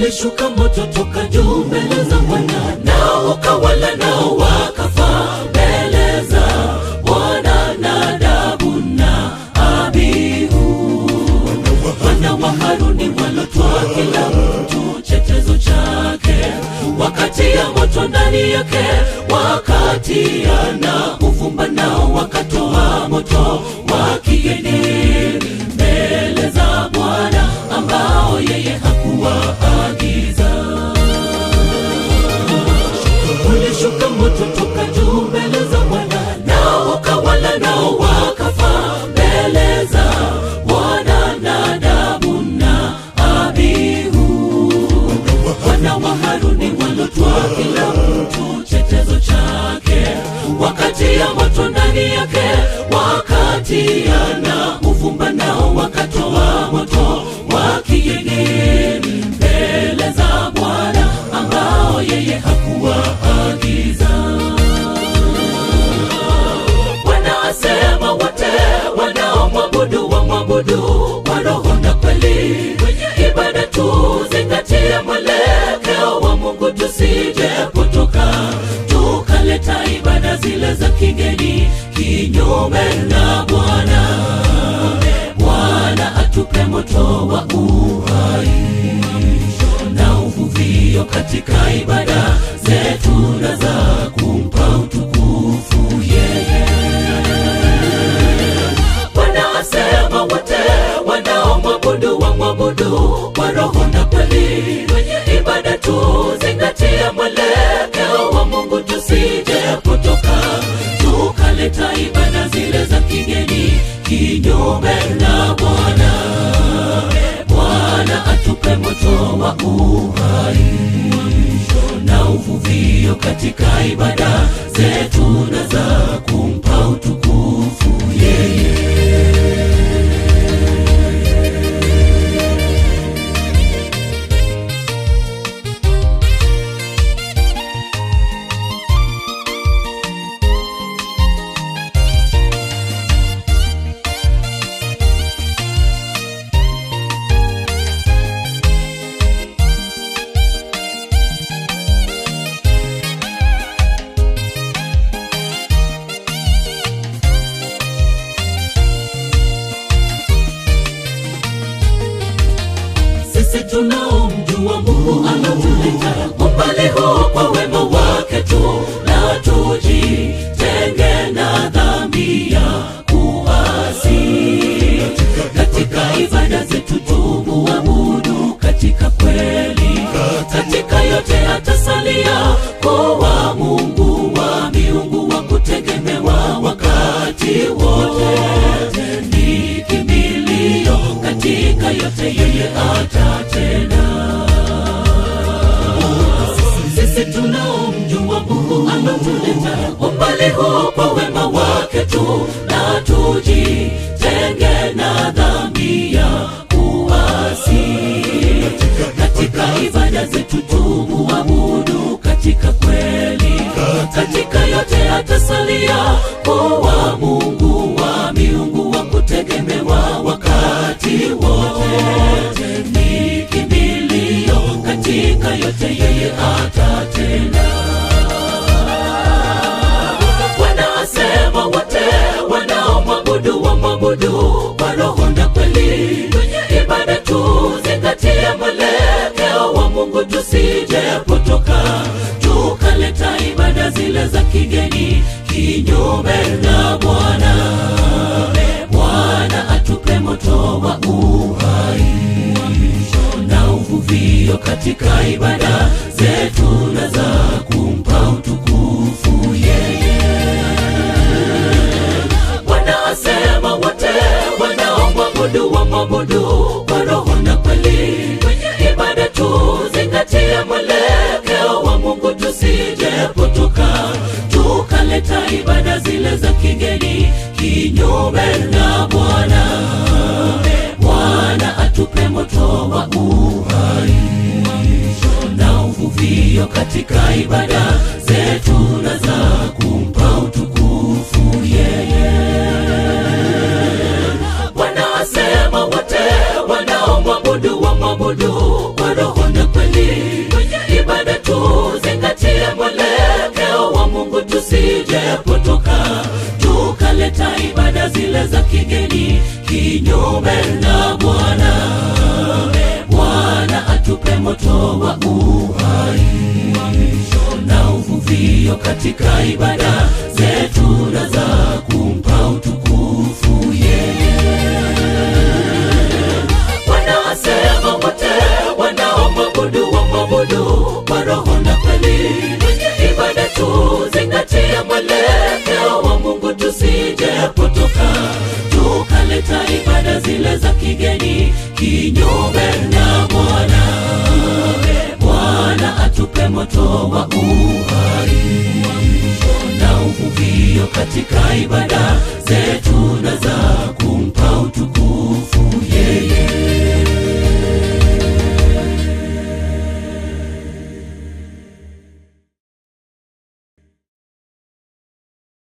Ulishuka moto toka juu mbele za Bwana, nao ukawala nao wakafa mbele za Bwana. Nadabu na Abihu wana wa Haruni walotwaa kila mtu chetezo chake, wakatia moto ndani yake, wakatia na uvumba, nao wakatoa moto wa kigeni mbele za Bwana ambao yeye hakuwaagiza. Ulishuka moto toka juu mbele za Bwana, nao ukawala nao wakafa mbele za Bwana. Nadabu na Abihu wana wa Haruni walotwaa kila mtu chetezo chake, wakatia moto ndani yake, wakatia na uvumba, nao wakatoa moto wa kigeni mbele za Bwana ambao yeye hakuwaagiza. Bwana asema wote wanaomwabudu wamwabudu kwa roho na kweli. Kwenye ibada tuzingatie mwelekeo wa Mungu, tusije potoka tukaleta ibada zile za kigeni kinyume na Bwana. Bwana atupe moto wa uhai na uvuvio katika ibada zetu na za kumpa utukufu yeye. Bwana asema wote wanaomwabudu wamwabudu kwa roho na kweli. Kwenye ibada tuzingatie mwelekeo wa Mungu, tusije potoka tukaleta ibada zile za kigeni kinyume na Bwana. Bwana atupe moto wa uhai na uvuvio katika ibada zetu na za kumpa utukufu yeye. Tunaomjua Mungu anatuleta umbali huu kwa wema wake tu, na tujitenge na dhambi ya kuasi. Katika ibada zetu tumuabudu katika kweli, katika yote atasalia kuwa Mungu wa miungu wa kutegemewa wakati wote. Ni kimbilio katika yote, yeye atatenda. Sisi tunaomjua Mungu anatuleta umbali huu kwa wema wake tu, na tujitenge na dhambi ya kuasi. Katika ibada zetu tumuabudu katika kweli, katika yote atasalia kuwa Mungu wa miungu wa kutegemewa wakati wote. Ni kimbilio katika yote, yeye atatenda. Bwana asema wote wanaomwabudu wamwabudu kwa roho na kweli. Kwenye ibada tuzingatie mwelekeo wa Mungu, tusije potoka tukaleta ibada zile za kigeni kinyume na Bwana. Bwana atupe moto wa uhai na uvuvio katika ibada zetu na za kumpa utukufu yeye. Bwana asema wote wanaomwabudu wamwabudu kwa roho na kweli. Kwenye ibada tuzingatie mwelekeo wa Mungu, tusije potoka tukaleta ibada zile za kigeni kinyume na Bwana. Bwana atupe moto wa uhai na uvuvio katika ibada zetu na za kumpa utukufu yeye. Bwana asema wote wanaomwabudu wamwabudu kwa roho na kweli. tusijepotoka tukaleta ibada zile za kigeni kinyume na Bwana. Bwana atupe moto wa uhaisho na uvuvio katika ibada zetu na za kumpa utukufu yeye. Bwana asema wote wanaomwabudu wamwabudu kwa roho na kweli. Kwenye ibada tuzingatie mwelekeo wa Mungu, tusijepotoka tukaleta ibada zile za kigeni kinyume na Bwana. Bwana atupe moto wa uhaisho na uvuvio katika ibada zetu na za